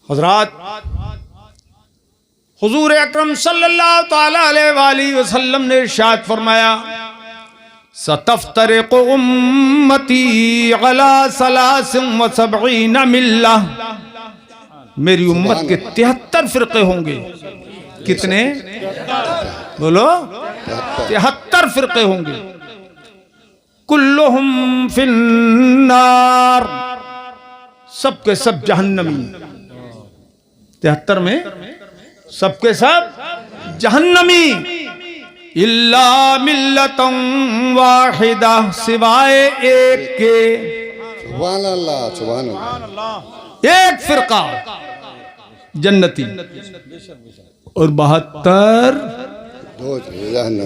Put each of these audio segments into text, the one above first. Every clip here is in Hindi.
हज़रात हुजूर अकरम सल्लल्लाहु तआला अलैहि वसल्लम ने इरशाद फरमाया, सतफ्तरिक़ु उम्मती अला सलासिन व सबईन मिल्ला, मेरी उम्मत के 73 फिरके होंगे। कितने बोलो? 73 फिरके होंगे। कुल्लुहुम फिन्नार, सबके सब जहन्नमी। 73 में सबके सब जहन्नमी। इल्ला मिल्लतन वाहिदा, सिवाय एक के। सुभान अल्लाह, सुभान अल्लाह। एक फिरका जन्नती और 72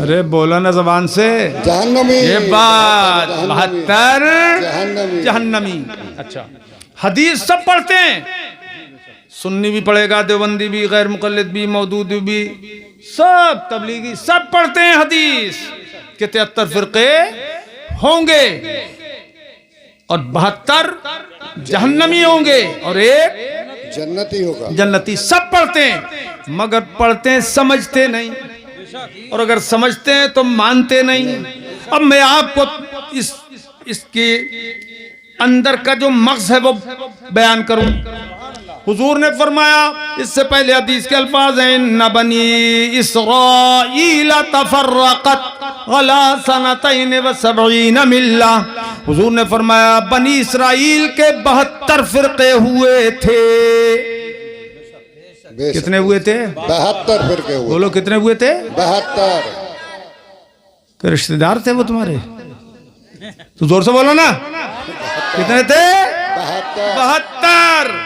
अरे बोला ना जबान से, जहन्नमी। ये बात 72 जहन्नमी। जहन्नमी। अच्छा, हदीस सब पढ़ते हैं, सुन्नी भी पढ़ेगा, देवबंदी भी, गैर मुकल्लिद भी, मौदूदी भी, सब तबलीगी सब पढ़ते हैं हदीस के 73 फिरके होंगे और 72 जहन्नमी होंगे और एक जन्नती होगा। जन्नती। सब पढ़ते हैं, मगर पढ़ते हैं समझते नहीं, और अगर समझते हैं तो मानते नहीं। अब मैं आपको इसके अंदर का जो मग़ज़ है वो बयान करूं। हुजूर ने फरमाया, इससे पहले हदीस के अल्फाज हैं, न बनी इस्राईल तफर्रक़त अला सनतैन व सबईन मिल्ला। हुजूर ने फरमाया, बनी इसराइल के 72 फिरके हुए थे। कितने हुए थे? 72 फिरके हुए। बोलो कितने हुए थे? 72। क्या रिश्तेदार थे वो तुम्हारे? तो जोर से बोलो ना, कितने थे? 72।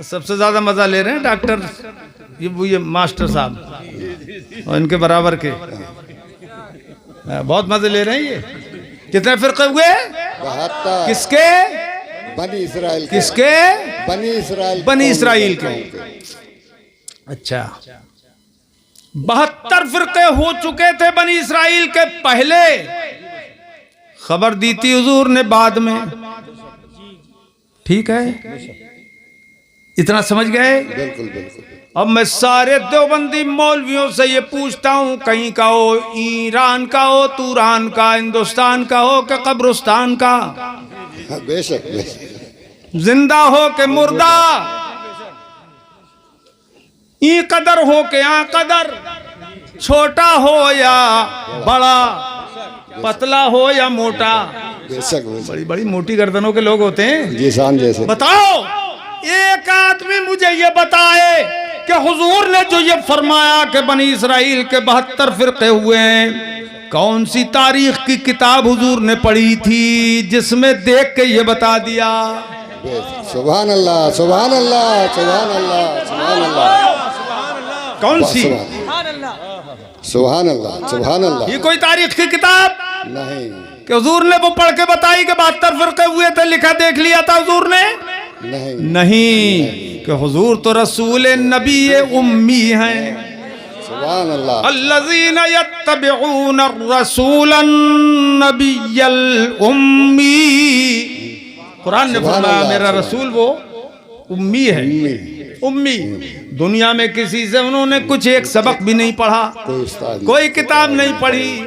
सबसे ज्यादा मजा ले रहे हैं डॉक्टर, ये मास्टर साहब और इनके बराबर के, बहुत मजे ले रहे हैं ये। कितने फिरके हुए? 72। किसके? बनी इसराइल। किसके? बनी इसराइल। बनी इसराइल के। अच्छा, 72 फिरके हो चुके थे बनी इसराइल के। पहले खबर दी थी हुजूर ने बाद में। ठीक है, इतना समझ गए? बिल्कुल बिल्कुल। अब मैं सारे देवबंदी मौलवियों से ये पूछता हूँ, कहीं का हो, ईरान का हो, तुरान का, हिंदुस्तान का हो कि कब्रिस्तान का, बेशक बेशक, जिंदा हो के मुर्दा, ई कदर हो के आ कदर, छोटा हो या बड़ा, पतला हो या मोटा। बेशक बेशक। बड़ी बड़ी मोटी गर्दनों के लोग होते हैं। जीसान जैसे। बताओ, एक आदमी मुझे ये बताए कि हुजूर ने जो ये फरमाया कि बनी इसराइल के 72 फिरके हुए हैं, कौन सी तारीख की किताब हुजूर ने पढ़ी थी जिसमें देख के ये बता दिया? सुभान अल्लाह, सुभान अल्लाह, सुभान अल्लाह, सुभान अल्लाह। कौन सी? सुभान अल्लाह, सुभान अल्लाह। ये कोई तारीख की किताब नहीं कि हुजूर ने वो पढ़ के बताई कि 72 फिरके हुए थे, लिखा देख लिया था हुजूर ने? नहीं नहीं, कि हुजूर तो रसूल नबी उम्मी हैं। सुभान अल्लाह। अल्लज़ीना यत्तबिऊन रसूलन नबिय्यल उम्मी। कुरान ने फरमाया मेरा रसूल वो उम्मी है। उम्मी, दुनिया में किसी से उन्होंने कुछ एक सबक भी नहीं पढ़ा, कोई किताब नहीं पढ़ी,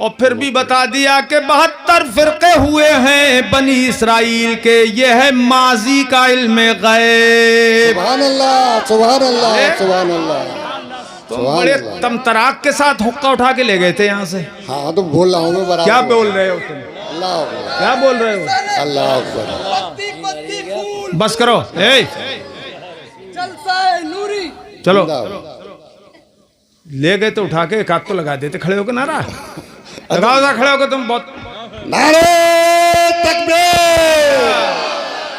और फिर भी बता दिया कि 72 फिरके हुए हैं बनी इसराइल के। ये है माजी का इल्म गैब। सुभान अल्लाह, सुभान अल्लाह, सुभान अल्लाह। तो बड़े तमतराक के साथ हुक्का उठा के ले गए थे यहाँ से। हाँ तो बोल रहा हूँ मैं बराबर। क्या बोल रहे हो तुम? अल्लाह अकबर। क्या बोल रहे हो? अल्लाह अकबर। बस करो, चलो। ले गए तो उठा के एक हाथ तो लगा देते, खड़े होकर नारा लगाओ ना, खड़े होकर तुम। बहुत नारे तकबीर,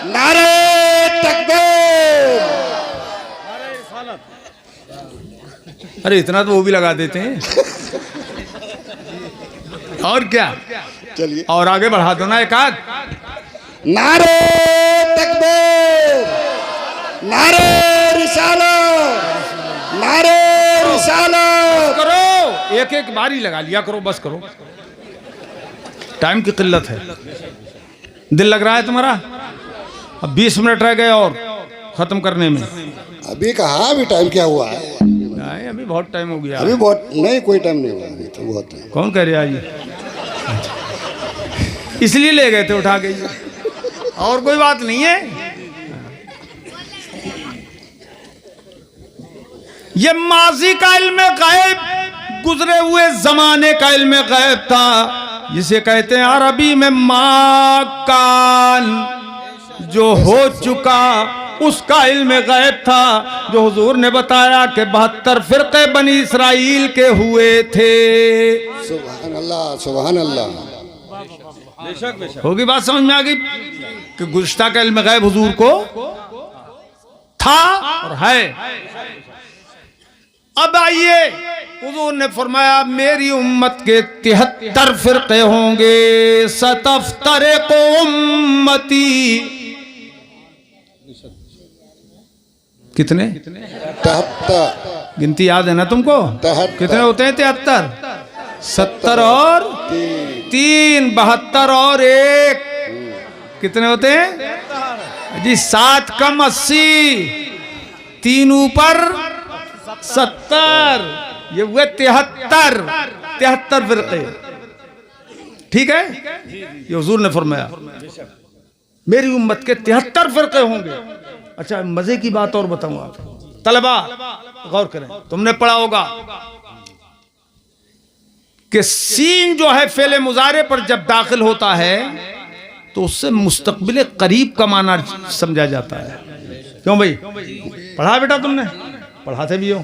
नारे तकबीर। अरे इतना तो वो भी लगा देते हैं। और क्या? चलिए और आगे बढ़ा दो ना एक हाथ। नारे तकबीर, नारे रिसालत, नारे रिसालत। करो, एक एक बारी लगा लिया करो, बस करो, टाइम की किल्लत है। दिल लग रहा है तुम्हारा? अब 20 मिनट रह गए और खत्म करने में। अभी कहा, अभी टाइम क्या हुआ है? नहीं, अभी बहुत टाइम हो गया। अभी बहुत नहीं, कोई टाइम नहीं हुआ, अभी तो बहुत टाइम। कौन कह रहा है ये? इसलिए ले गए थे उठा के, और कोई बात नहीं है। ये माजी का इल्म गैब, गुजरे हुए जमाने का इल्म गैब था, जिसे कहते हैं अरबी में माकान, जो हो चुका उसका इल्म गैब था, जो हुजूर ने बताया कि 72 फिरके बनी इसराइल के हुए थे। सुभान अल्लाह, सुभान अल्लाह। होगी बात समझ में आ गई कि गुज़श्ता का इल्म गैब हुजूर को था और है। अब आइए, हुजूर ने फरमाया मेरी उम्मत के 73 फिरके होंगे। सतफ्तरिकु उम्मती, कितने? 73। गिनती याद है ना तुमको? 73। कितने होते हैं? 73, 70 और 3, 72 और 1, कितने होते हैं जी? 7 कम 80, 3 ऊपर 70, ये हुए 73 फिरके। ठीक है, ये हुजूर ने फरमाया मेरी उम्मत के 73 फिरके होंगे। अच्छा, मजे की बात और बताऊं आपको, तलबा गौर करें, तुमने पढ़ा होगा कि सीन जो है फेले मुजारे पर जब दाखिल होता है तो उससे मुस्तकबिल करीब का माना समझा जाता है। क्यों भाई? पढ़ा बेटा तुमने? पढ़ाते भी हो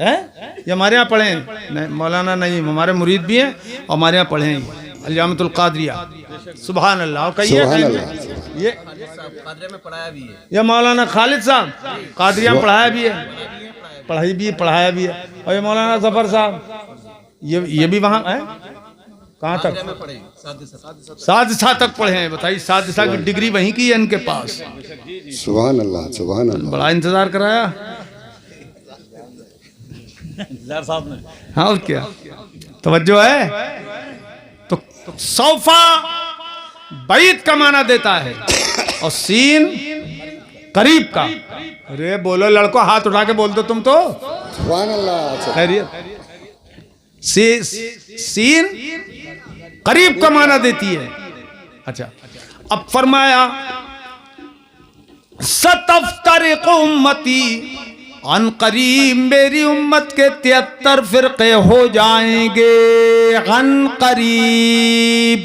हैं? ये हमारे यहाँ पढ़े हैं? नहीं, मौलाना नहीं, हमारे मुरीद भी हैं और हमारे यहाँ पढ़े हैं अल्लामतुल कादरिया। सुभान अल्लाह। कहिए ये कादरिया में पढ़ाया भी है। ये मौलाना खालिद साहब कादरिया में पढ़ाया भी है, पढ़ाई भी, पढ़ाया भी है। और ये मौलाना जफर साहब ये भी वहाँ है। कहाँ तक? सादिसा तक पढ़े हैं। बताइए, सादिसा की डिग्री वहीं की है इनके पास। सुभान अल्लाह, सुभान अल्लाह। बड़ा इंतजार कराया साहब ने। हाँ, और क्या तवज्जो है? तो सौफा बैद का माना देता है और सीन करीब का। अरे बोलो लड़को, हाथ उठा के बोल दो तुम तो। सुभान अल्लाह। खैरियत? सीन करीब का माना देती है। अच्छा, अब फरमाया सतफ्तरिकु उम्मती, अन करीब मेरी उम्मत के 73 फिरके हो जाएंगे। अन करीब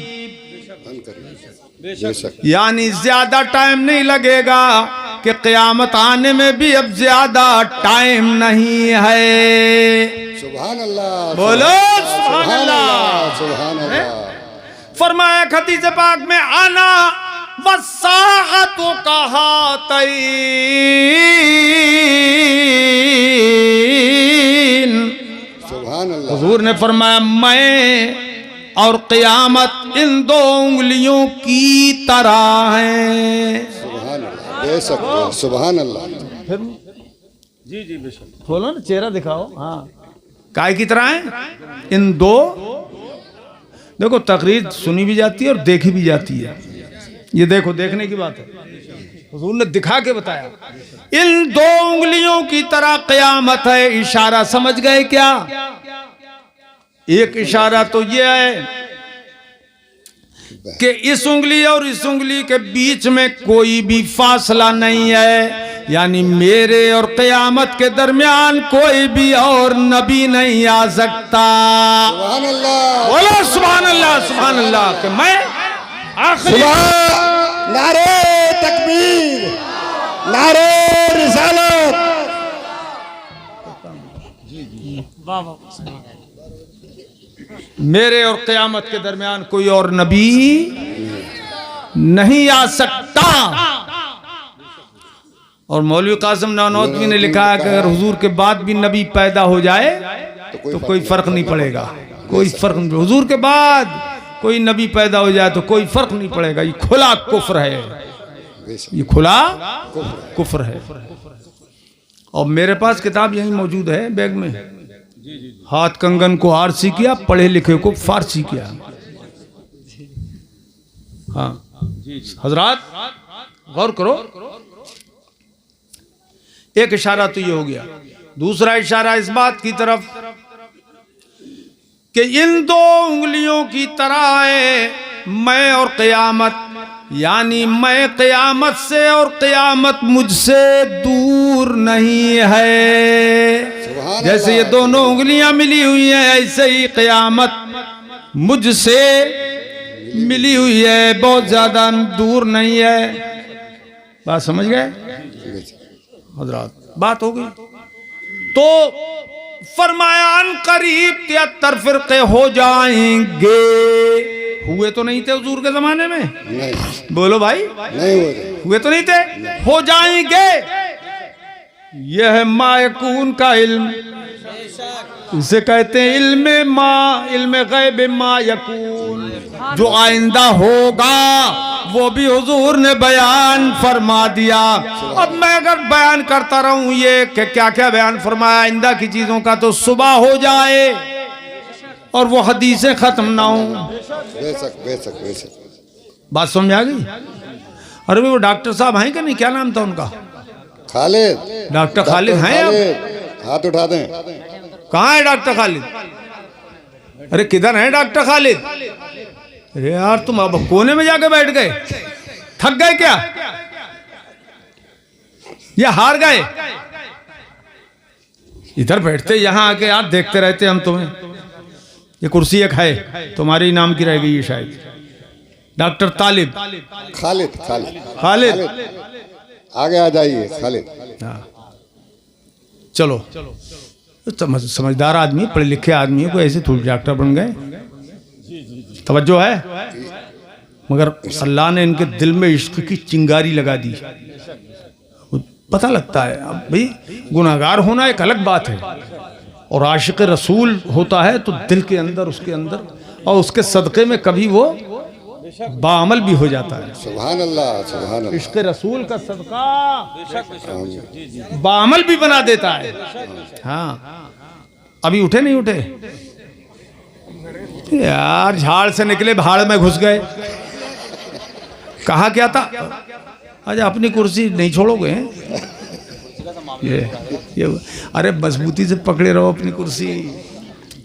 यानी ज्यादा टाइम नहीं लगेगा, कि क़यामत आने में भी अब ज्यादा टाइम नहीं है। सुभान अल्लाह, बोलो सुभान अल्लाह, सुभान अल्लाह। फरमाया हदीस पाक में आना वसाअतु कहातैन, सुभान अल्लाह। हुजूर ने फरमाया मैं और क़यामत इन 2 उंगलियों की तरह है। सुभान अल्लाह, बेशक, सुभान अल्लाह। जी जी बेशक। खोलो ना, चेहरा दिखाओ। हाँ, काय की तरह है इन 2। देखो, तकरीर सुनी भी जाती है और देखी भी जाती है। ये देखो, देखने की बात है, हुजूर ने दिखा के बताया। इन 2 उंगलियों की तरह क़यामत है। इशारा समझ गए क्या? एक इशारा तो यह है कि इस उंगली और इस उंगली के बीच में कोई भी फासला नहीं है, यानी मेरे और क़यामत के दरमियान कोई भी और नबी नहीं आ सकता। सुभान अल्लाह, बोलो सुभान अल्लाह, सुभान अल्लाह। कि मैं आखिरी नारे तकबीर, नारे रिसालत। मेरे और क़यामत के दरमियान कोई और नबी नहीं आ सकता। और मौलवी कासिम नानोतवी ने लिखा है कि अगर हुजूर के बाद भी नबी पैदा हो जाए तो कोई फर्क नहीं पड़ेगा। कोई फर्क नहीं, हुजूर के बाद कोई नबी पैदा हो जाए तो कोई फर्क नहीं पड़ेगा। ये खुला कुफ्र है, ये खुला कुफ्र है। और मेरे पास किताब यही मौजूद है बैग में। हाथ कंगन को आरसी किया, पढ़े लिखे को फारसी किया। हाँ हजरात, गौर करो, एक इशारा तो ये हो गया। दूसरा इशारा इस बात की तरफ कि इन दो उंगलियों की तरह है मैं और क़यामत, यानी मैं क़यामत से और क़यामत मुझसे दूर नहीं है। जैसे ये दोनों उंगलियां मिली हुई हैं, ऐसे ही क़यामत मुझसे मिली हुई है, बहुत ज्यादा दूर नहीं है। बात समझ गए हजरात? बात हो गई। तो फरमाया अन करीब 73 फिरके हो जाएंगे। हुए तो नहीं थे हुजूर के जमाने में? नहीं, बोलो भाई, नहीं हुए तो नहीं थे, हो जाएंगे। यह है मायकून का इल्म, इसे कहते हैं इल्म गैब मा यकून। जो आइंदा होगा वो भी हुजूर ने बयान फरमा दिया। अब मैं अगर बयान करता रहूं ये कि क्या क्या बयान फरमाया आइंदा की चीजों का, तो सुबह हो जाए और वो हदीसें खत्म ना हो। बेशक बेशक बेशक। बात समझ आ गई? अरे वो डॉक्टर साहब हैं कि नहीं, क्या नाम था उनका? खालिद, डॉक्टर खालिद हैं? खालिद, हाथ उठा दें। कहाँ है डॉक्टर खालिद? अरे किधर है डॉक्टर खालिद? अरे यार तुम अब कोने में जाके बैठ गए, थक गए क्या या हार गए? इधर बैठते, यहां आके यार देखते रहते हम तुम्हें। ये कुर्सी एक है तुम्हारी नाम की रह गई है शायद। डॉक्टर तालिब, खालिद, खालिद, खालिद, आगे आ जाइए खालिद। हाँ चलो, समझदार आदमी, पढ़े लिखे आदमी है, कोई ऐसे थोड़ी डॉक्टर बन गए। तवज्जो है? मगर अल्लाह ने इनके दिल में इश्क की चिंगारी लगा दी। पता लगता है अब भाई, गुनाहगार होना एक अलग बात है, और आशिक रसूल होता है तो दिल के अंदर, उसके अंदर, और उसके सदक़े में कभी वो बाअमल भी हो जाता है। सुभान अल्लाह, सुभान अल्लाह। इश्क रसूल का सदका बाअमल भी बना देता है। हाँ, अभी उठे नहीं उठे यार, झाड़ से निकले भाड़ में घुस गए। कहा क्या था? आज अपनी कुर्सी नहीं छोड़ोगे? ये अरे मजबूती से पकड़े रहो अपनी कुर्सी।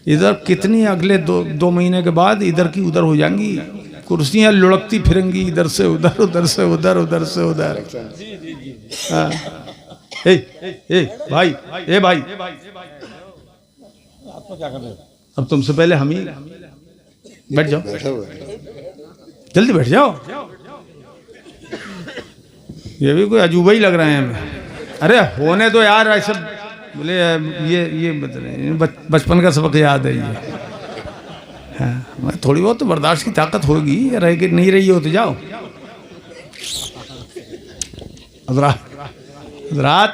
इधर कितनी अगले दो महीने के बाद इधर की उधर हो जाएंगी, कुर्सियां लुढ़कती फिरेंगी, इधर से उधर, उधर से उधर, उधर से उधर। हाँ। भाई, ए भाई, अब तुमसे पहले हम ही बैठ जाओ, जल्दी बैठ जाओ। ये भी कोई अजूबा ही लग रहे हैं हमें। अरे होने दो यार, ऐसे बोले ये बचपन का सबक याद है ये। हाँ, थोड़ी बहुत तो बर्दाश्त की ताकत होगी, रह के नहीं रही हो तो जाओ। हज़रात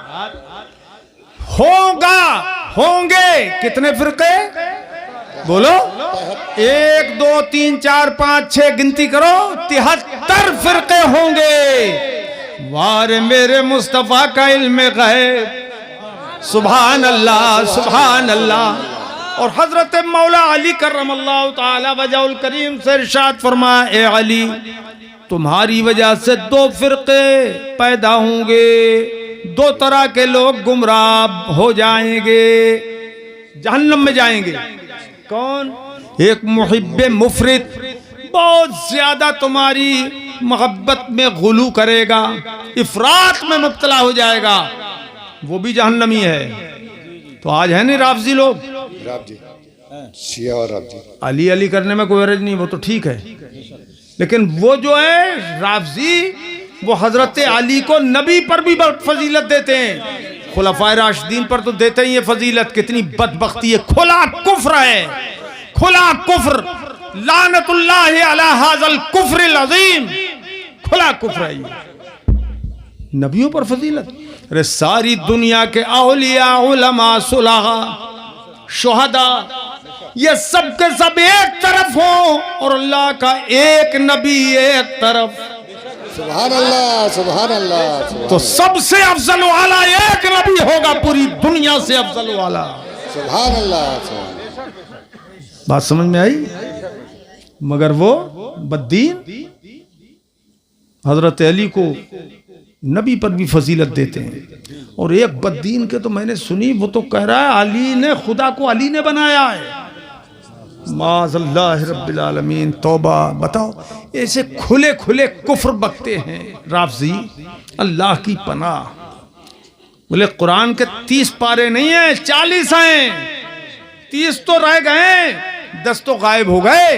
होंगे कितने फिरके? बोलो, 1 2 3 4 5 6 गिनती करो, 73 फिरके होंगे। वारे मेरे मुस्तफ़ा का इल्म गैब, सुभान अल्लाह, सुभान अल्लाह। और हजरत मौला अली करमल्लाहु ताला वजहुल करीम से इरशाद फरमाया, ए अली, तुम्हारी वजह से 2 फिरके पैदा होंगे, 2 तरह के लोग गुमराह हो जाएंगे, जहन्नम में जाएंगे। कौन? एक मुहिब्बे मुफरित, बहुत ज्यादा तुम्हारी मोहब्बत में गुलू करेगा, इफरात में मुब्तला हो जाएगा, वो भी जहन्नमी है। तो आज है नहीं राफजी लोग, राफजी, शिया और राफजी, अली अली करने में कोई हर्ज नहीं, वो तो ठीक है। लेकिन वो जो है राफजी, वो हजरत अली को नबी पर भी फजीलत देते हैं, खुलफाए राशिदीन पर तो देते ही ये फजीलत। कितनी बदबख्ती है, खुला कुफ्र है, खुला कुफ्र, लानतुल्लाहि अला हाज़ल कुफ्रिल अज़ीम, खुला कुफ्र है ये। नबियों पर फजीलत। अरे सारी दुनिया के औलिया, उलमा, सुलहा, शुहदा, ये सब के सब एक तरफ हो और अल्लाह का एक नबी एक तरफ। सुभान अल्लाह, सुभान अल्लाह। तो सबसे अफजल वाला एक नबी होगा, पूरी दुनिया से अफजल वाला। सुभान अल्लाह। बात समझ में आई? मगर वो बद्दीन हजरत अली को नबी पर भी फजीलत देते हैं। और एक बद्दीन के तो मैंने सुनी, वो तो कह रहा है अली ने खुदा को अली ने बनाया है। माज़ल्लाह रब्बिल आलमीन, तौबा। बताओ, ऐसे खुले खुले कुफ्र बकते हैं राफ़ज़ी, अल्लाह की पनाह। बोले कुरान के 30 पारे नहीं है, 40 हैं। 30 तो रह गए, 10 तो गायब हो गए।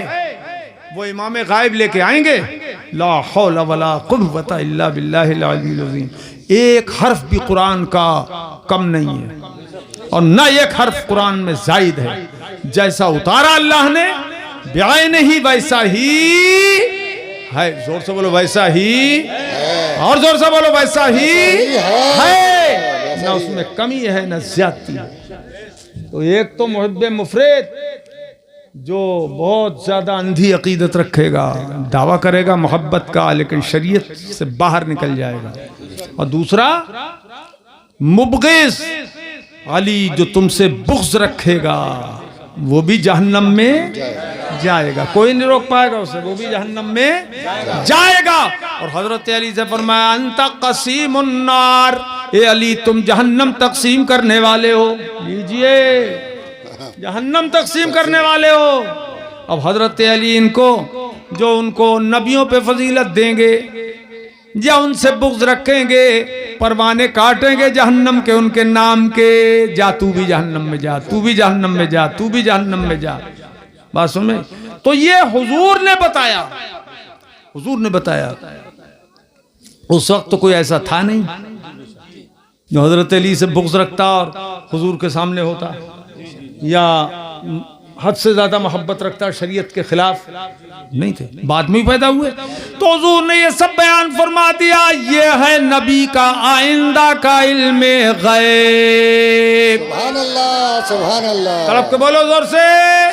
वो इमाम गायब लेके आएंगे। ला हौला वला कुव्वता इल्ला बिल्लाहिल अलील अज़ीम। एक हर्फ भी कुरान का कम नहीं है और ना एक हर्फ कुरान में जायद है। जैसा उतारा अल्लाह ने ब्यान ही वैसा ही है। जोर से बोलो वैसा ही, और जोर से बोलो वैसा ही है। ना उसमें कमी है ना ज्यादती है। तो एक तो मुहिब्बे मुफरद जो बहुत ज्यादा अंधी अकीदत रखेगा, दावा करेगा मोहब्बत का, लेकिन शरीयत से बाहर निकल जाएगा। और दूसरा मुबग़िज़ अली, जो तुमसे बुग़्ज़ रखेगा वो भी जहन्नम में जाएगा। कोई नहीं रोक पाएगा उसे, वो भी जहन्नम में जाएगा। और हजरत अली से फरमाया अंता क़सीमुन नार, ए अली तुम जहन्नम तकसीम करने वाले हो। लीजिए, जहन्नम तकसीम करने वाले हो। अब हजरत अली इनको, जो उनको नबियों पे फजीलत देंगे या उनसे बुग़्ज़ रखेंगे, परवाने काटेंगे जहन्नम के उनके नाम के, जा तू भी जहन्नम में जा, तू भी जहन्नम में जा, तू भी जहन्नम में जा। बात सुन में, तो ये हुजूर ने बताया, हुजूर ने बताया। उस वक्त तो कोई ऐसा था नहीं जो हजरत अली से बुग़्ज़ रखता और हुजूर के सामने होता, या हद से ज्यादा मोहब्बत रखता, शरीयत के खिलाफ नहीं थे, बाद में ही पैदा हुए। तो हुजूर ने ये सब बयान फरमा दिया। ये है नबी का आइंदा का इल्मे गैब। सुभान अल्लाह, सुभान अल्लाह। तड़प के बोलो जोर से,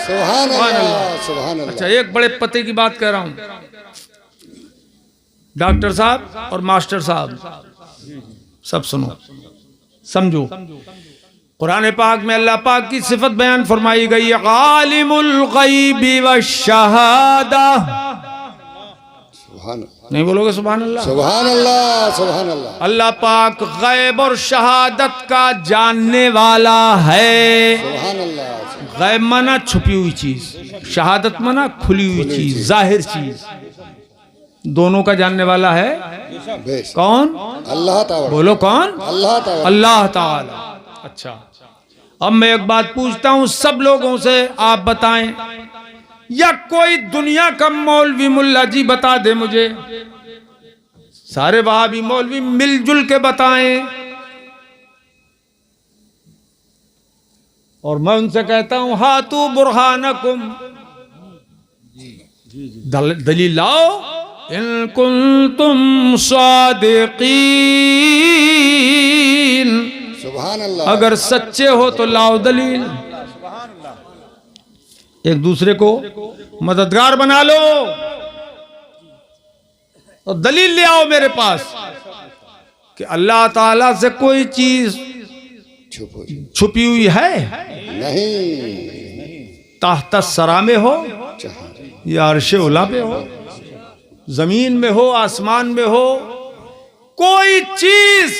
सुभान अल्लाह, सुभान अल्लाह। अच्छा, एक बड़े पते की बात कह रहा हूं। डॉक्टर साहब और मास्टर साहब सब सुनो, समझो। कुरान पाक में अल्लाह पाक की सिफत बयान फरमाई गई है, आलिमुल गैबि वश्शहादा। सुभान, नहीं बोलोगे सुभान अल्लाह? सुभान अल्लाह, सुभान अल्लाह। अल्लाह पाक गैब और शहादत का जानने वाला है। सुभान अल्लाह। गैब माना छुपी हुई चीज, शहादत माना खुली हुई चीज, जाहिर चीज। दोनों का जानने वाला है कौन? अल्लाह ताला। बोलो कौन? अल्लाह ताला। अल्लाह ताला। अच्छा, अब मैं एक बात पूछता हूं सब लोगों से, आप बताएं, या कोई दुनिया का मौलवी मुल्ला जी बता दे मुझे, सारे वहाबी मौलवी मिलजुल के बताएं। और मैं उनसे कहता हूं हातू बुरहानकुम, दलील लाओ, इन कुंतुम सादिकीन। सुभान अल्लाह। अगर सच्चे हो तो लाओ दलील। एक दूसरे को मददगार बना लो और दलील ले आओ मेरे पास कि अल्लाह ताला से कोई चीज छुपी हुई है नहीं। ताहता सरा में हो या अर्शे उला पे हो, जमीन में हो, आसमान में हो, कोई चीज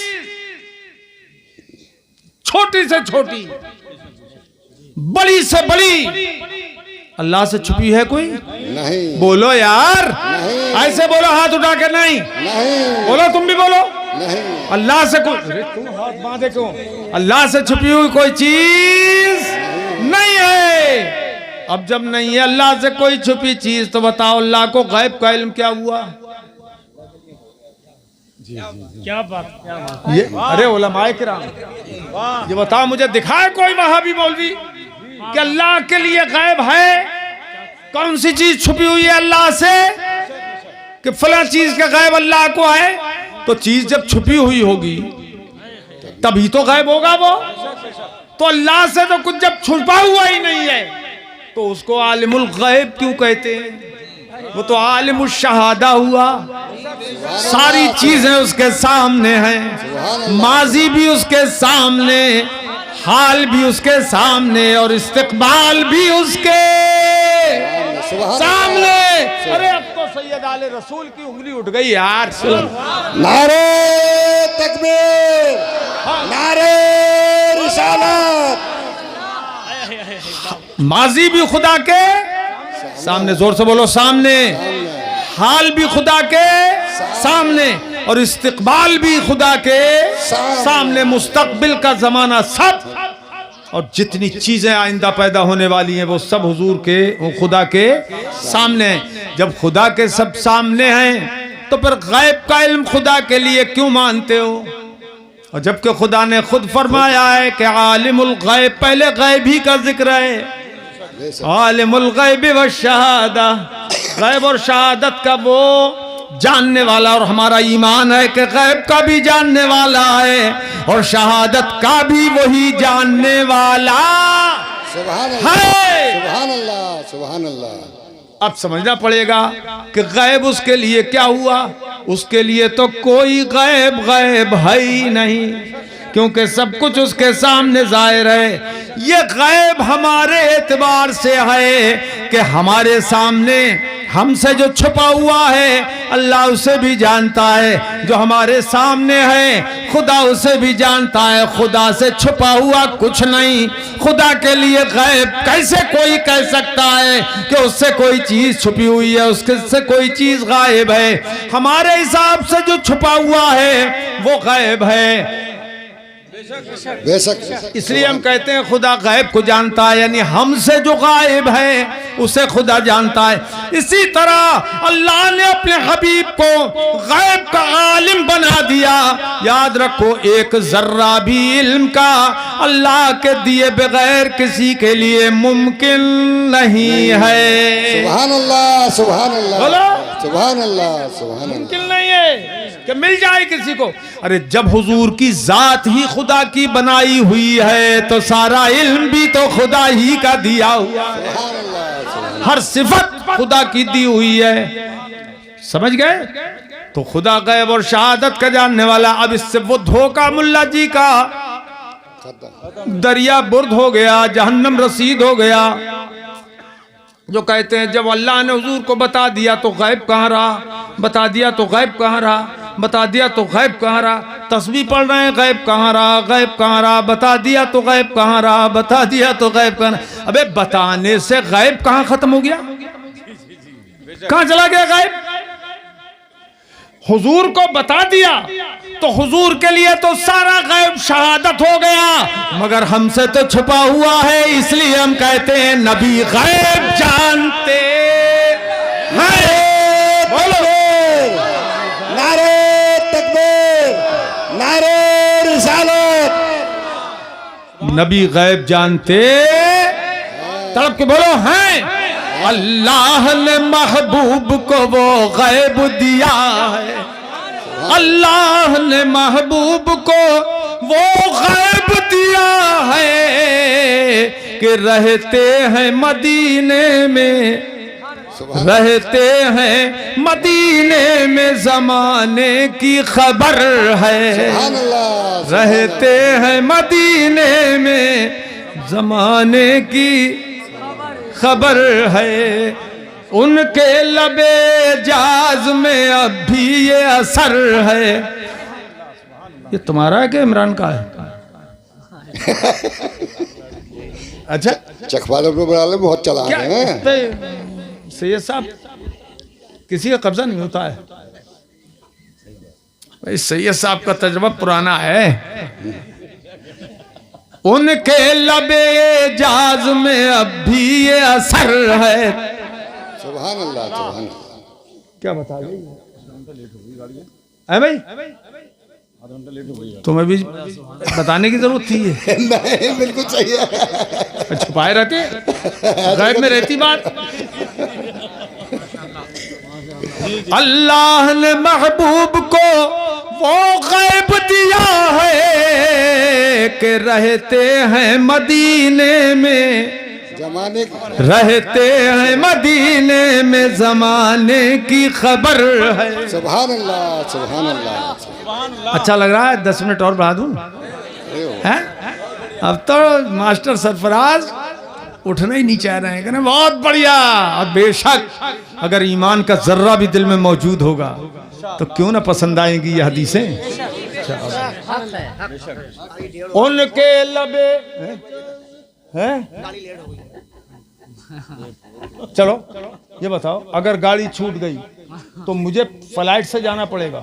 छोटी से छोटी, बड़ी से बड़ी अल्लाह से छुपी है कोई? नहीं। बोलो यार, नहीं। ऐसे बोलो हाथ उठा के। नहीं, नहीं। बोलो, तुम भी बोलो। नहीं। अल्लाह से कोई, अरे तुम हाथ बांधे क्यों? अल्लाह से छुपी हुई कोई चीज नहीं है। अब जब नहीं है अल्लाह से कोई छुपी चीज, तो बताओ अल्लाह को गैब का इल्म क्या हुआ? क्या बात, क्या बात। ये अरे उलमाए किराम, ये बताओ मुझे, दिखाए कोई वहाबी मौलवी कि अल्लाह के लिए गैब है? कौन सी चीज छुपी हुई है अल्लाह से कि फला चीज का गैब अल्लाह को है? तो चीज जब छुपी हुई होगी तभी तो गैब होगा वो। तो अल्लाह से तो कुछ जब छुपा हुआ ही नहीं है तो उसको आलिमुल गैब क्यों कहते हैं? वो तो आलिमुल शहादा हुआ। सारी चीजें उसके सामने हैं, माजी भी उसके सामने, हाल भी उसके सामने और इस्तिकबाल भी उसके सामने। अरे अब तो सैयद आले रसूल की उंगली उठ गई यार। नारे तकबीर, नारे रिसालत। माजी भी खुदा के सामने, जोर से बोलो सामने, हाल भी खुदा के सामने और इस्तिकबाल भी खुदा के सामने, मुस्तकबिल का जमाना सब, और जितनी चीजें आइंदा पैदा होने वाली हैं वो सब हुजूर के, वो खुदा के सामने हैं। जब खुदा के सब सामने हैं तो फिर गैब का इल्म खुदा के लिए क्यों मानते हो? और जबकि खुदा ने खुद फरमाया है कि आलिमुल गैब, पहले गैब ही का जिक्र है। आलिमुल गैब व शहादा, गैब और शहादत का वो जानने वाला, और हमारा ईमान है कि गैब का भी जानने वाला है और शहादत का भी वही जानने वाला सुभान अल्लाह, है। सुभान अल्लाह, सुभान अल्लाह। अब समझना पड़ेगा कि गैब उसके लिए क्या हुआ। उसके लिए तो कोई गैब गैब है ही नहीं, क्योंकि सब कुछ उसके सामने जाहिर है। ये गैब हमारे एतबार से है कि हमारे सामने हमसे जो छुपा हुआ है अल्लाह उसे भी जानता है, जो हमारे सामने है खुदा उसे भी जानता है। खुदा से छुपा हुआ कुछ नहीं। खुदा के लिए गैब कैसे कोई कह सकता है कि उससे कोई चीज छुपी हुई है, उसके से कोई चीज गायब है? हमारे हिसाब से जो छुपा हुआ है वो गैब है। बेशक। इसलिए हम कहते हैं खुदा गैब को जानता है, यानी हमसे जो गायब है उसे खुदा जानता है। इसी तरह अल्लाह ने अपने हबीब को गैब का आलिम बना दिया। याद रखो, एक जर्रा भी इल्म का अल्लाह के दिए बगैर किसी के लिए मुमकिन नहीं है। सुभान अल्लाह, सुभान अल्लाह, बोलो। सुभान अल्लाह, सुभान अल्लाह। मुमकिन नहीं है कि मिल जाए किसी को। अरे जब हुजूर की जात ही खुदा की बनाई हुई है तो सारा इल्म भी तो खुदा ही का दिया हुआ है। सुभान अल्लाह, सुभान हर सिफत खुदा की दी हुई है। समझ गए? तो खुदा गैब और शहादत का जानने वाला। अब इससे वो धोखा मुल्ला जी का खत्म। दरिया बुर्द हो गया, जहन्नम रसीद हो गया। जो कहते हैं जब अल्लाह ने हुजूर को बता दिया तो गैब कहाँ रहा, बता दिया तो गैब कहाँ रहा, बता दिया तो गैब कहाँ रहा। तस्बीह पढ़ रहे हैं, गैब कहाँ रहा, गैब कहाँ रहा, बता दिया तो गैब कहाँ रहा, बता दिया तो गैब कहाँ रहा। अबे बताने से गैब कहाँ खत्म हो गया, कहाँ चला गया गैब? हुजूर को बता दिया तो हुजूर के लिए तो सारा गैब शहादत हो गया, मगर हमसे तो छुपा हुआ है। इसलिए हम कहते हैं नबी गैब जानते हैं। बोलो नारे तकबीर, नारे रिसालत। नबी गैब जानते, तड़प के बोलो हैं। अल्लाह ने महबूब को वो गैब दिया है, अल्लाह ने महबूब को वो गैब दिया है कि रहते हैं मदीने में, रहते हैं मदीने में ज़माने की खबर है। सुभान अल्लाह, रहते हैं मदीने में ज़माने की खबर है। उनके लबे जाज में अब भी ये असर है। ये तुम्हारा है कि इमरान का है? अच्छा, चखवाले पे बना ले, बहुत चला क्या रहे हैं। इस पे सैयद साहब किसी का कब्जा नहीं होता है भाई। सैयद साहब का तजुर्बा पुराना है। उनके लबे जाज में अब भी ये असर है। सुभान अल्लाह, सुभान अल्लाह। क्या बता गई है भाई? तुम्हें भी बताने की जरूरत थी। नहीं, बिल्कुल सही है। छुपाए रहते, गैब में रहती बात। अल्लाह ने महबूब को वो गैब दिया है कि रहते हैं मदीने में, जमाने रहते हैं मदीने में ज़माने की खबर है। सुभान अल्लाह, सुभान अल्लाह। अच्छा लग रहा है? 10 मिनट और बढ़ा दूं? हैं? अब तो मास्टर सरफराज उठना ही नहीं चाह रहे हैं। कहना बहुत बढ़िया। और बेशक अगर ईमान का जर्रा भी दिल में मौजूद होगा तो क्यों ना पसंद आएंगी ये हदीसें। उनके लबे हैं। चलो ये बताओ, अगर गाड़ी छूट गई तो मुझे फ्लाइट से जाना पड़ेगा,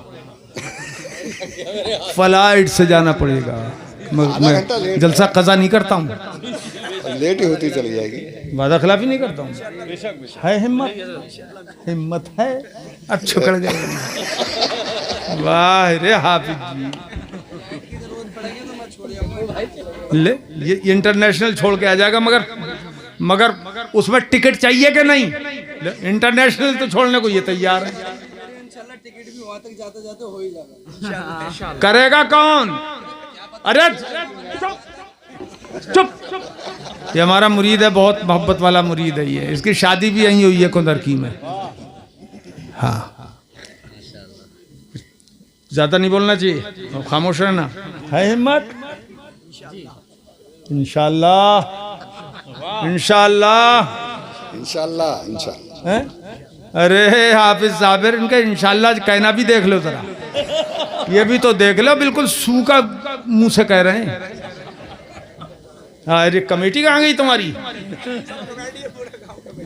फ्लाइट से जाना पड़ेगा। मैं जलसा कज़ा नहीं करता हूँ, लेट ही होती चली जाएगी। वादा खिलाफी नहीं करता हूँ। है हिम्मत, हिम्मत है। अच्छा कर जाएगा। वाह रे हाफिज जी। ले ये इंटरनेशनल छोड़ के आ जाएगा, मगर उसमें टिकट चाहिए कि नहीं? इंटरनेशनल तो छोड़ने को ये तैयार है। टिकट भी वहां तक जाते जाते हो ही जाएगा। करेगा कौन? अरे चुप। ये हमारा मुरीद है, बहुत मोहब्बत वाला मुरीद है ये। इसकी शादी भी यहीं हुई है कुंदरकी में। हाँ, ज्यादा नहीं बोलना चाहिए, खामोश रहना। है हिम्मत? इंशाअल्लाह इंशाअल्लाह इंशाअल्लाह इंशाअल्लाह। हैं? अरे हाफिज साबिर, इनका इंशाअल्लाह कहना भी देख लो जरा। ये भी तो देख लो, बिल्कुल सू का मुंह से कह रहे हैं। अरे कमेटी कहाँ गई तुम्हारी?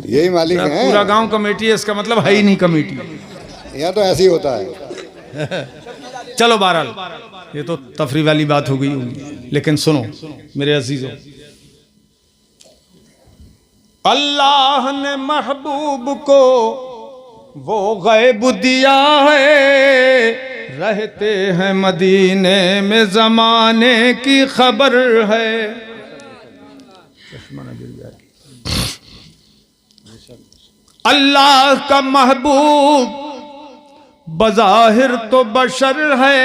यही मालिक है। पूरा गांव कमेटी है, इसका मतलब है ही नहीं कमेटी। यहाँ तो ऐसे ही होता है। चलो बहरहाल, ये तो तफरी वाली बात हो गई होगी, लेकिन सुनो मेरे अजीजों, अल्लाह ने महबूब को वो गैब दिया है, रहते हैं मदीने में जमाने की खबर है। अल्लाह का महबूब बज़ाहिर तो बशर है।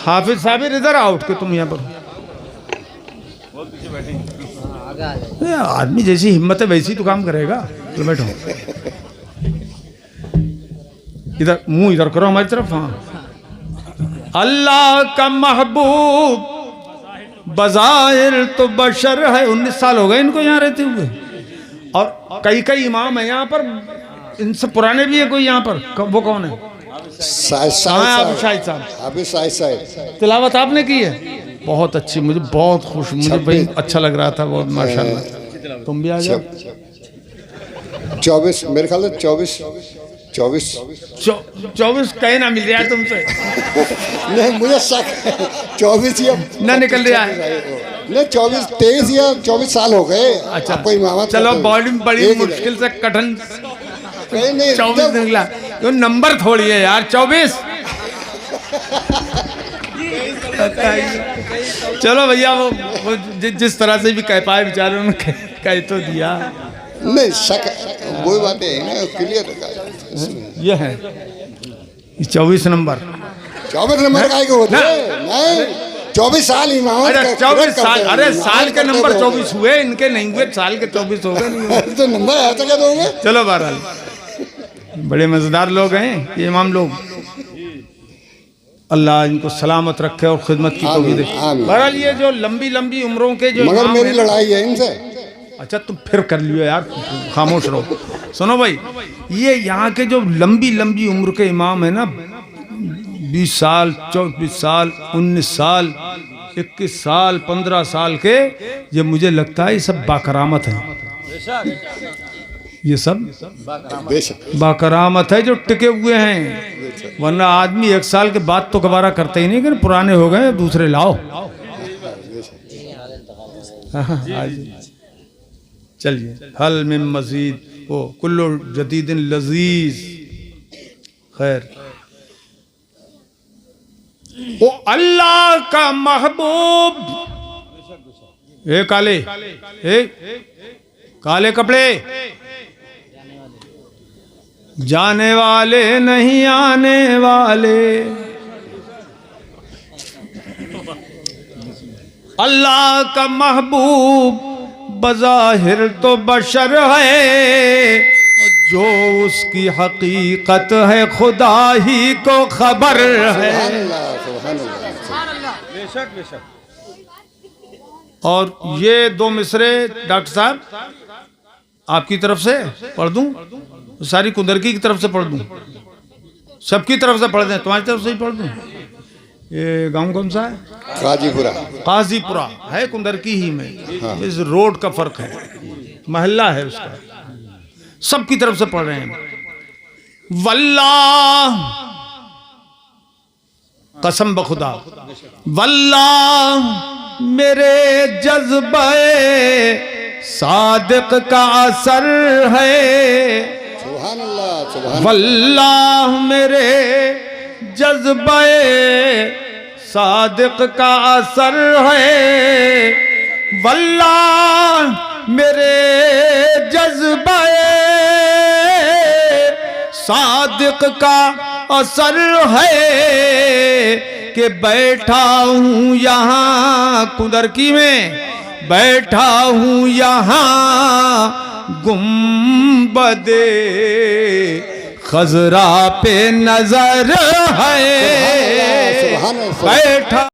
हाफिज साबिर इधर आओ, उठ के तुम यहाँ पर। आदमी जैसी हिम्मत है वैसी तो काम करेगा। तो बैठो, इधर मुंह इधर करो हमारी तरफ। हाँ, अल्लाह का महबूब बज़ाहिर तो बशर है। 19 साल हो गए इनको यहाँ रहते हुए, और कई इमाम है यहाँ पर, इनसे पुराने भी है कोई यहाँ पर। वो कौन है? शाहिद साहब। तिलावत आपने की है? बहुत अच्छी, मुझे बहुत खुश, मुझे भाई अच्छा लग रहा था बहुत, माशाल्लाह। तुम भी आ जाओ। 24 मेरे ख्याल से 24 कहीं ना मिल रहा है तुमसे। नहीं, मुझे शक 24 या ना निकल रहा है। नहीं, 23 या 24 साल हो गए। अच्छा, कोई मामा चलो बॉडी बड़ी मुश्किल से कठिन 24 निकला। तो नंबर थोड़ी है यार, 24। चलो भैया, वो जिस तरह से भी कह पाए बेचारों ने कह तो दिया। नहीं शक, कोई बात है ना, क्लियर। ये है 24 नंबर। 24 नंबर का होते नहीं, 24 साल इमाम। अरे 24 साल, अरे साल के नंबर 24 हुए, इनके नहीं हुए, साल के 24 हो गए। तो नंबर ऐसा क्या दोगे? चलो बहरहाल, बड़े मजेदार लोग हैं ये इमाम लोग। अल्लाह इनको सलामत रखे और खिदमत की तौफीक दे। बहरहाल ये जो लंबी लंबी उम्रों के जो, मगर मेरी लड़ाई है इनसे। अच्छा तुम फिर कर लियो यार, खामोश रहो। सुनो भाई, ये यहाँ के जो लंबी लंबी उम्र के इमाम है ना, 20 साल 24 साल 19 साल 21 साल 15 साल के, ये मुझे लगता है ये सब बाकरामत है। ये सब बाकरामत है जो टिके हुए हैं, वरना आदमी 1 साल के बाद तो गवारा करते ही नहीं कि पुराने हो गए दूसरे लाओ। चलिए, हल में मजीद वो कुल्लु जदीदिन लजीज। खैर, वो अल्लाह का महबूब, ए काले, काले कपड़े, जाने वाले नहीं आने वाले। अल्लाह का महबूब बज़ाहिर तो बशर है, जो उसकी हकीकत है खुदा ही को खबर है। और ये दो मिसरे डॉक्टर साहब आपकी तरफ से पढ़ दूं, सारी कुंदरकी की तरफ से पढ़ दूं, सबकी तरफ से पढ़ दें, तुम्हारी तरफ से ही पढ़ दूं। ये गांव कौन सा है? काजीपुरा। काजीपुरा है कुंदरकी ही में। हाँ। इस रोड का फर्क है, महल्ला है उसका। सबकी तरफ से पढ़ रहे हैं। वल्लाह, कसम बखुदा, वल्लाह मेरे जज्बे सादिक का असर है। सुभान अल्लाह, सुभान वल्लाह मेरे जज्बे सादिक का असर है। वल्लाह मेरे जज्बे सादिक का असर है कि बैठा हूँ यहाँ कुंदरकी में, बैठा हूँ यहाँ गुंबदे खजरा पे नजर है। सुभान अल्लाह, बैठा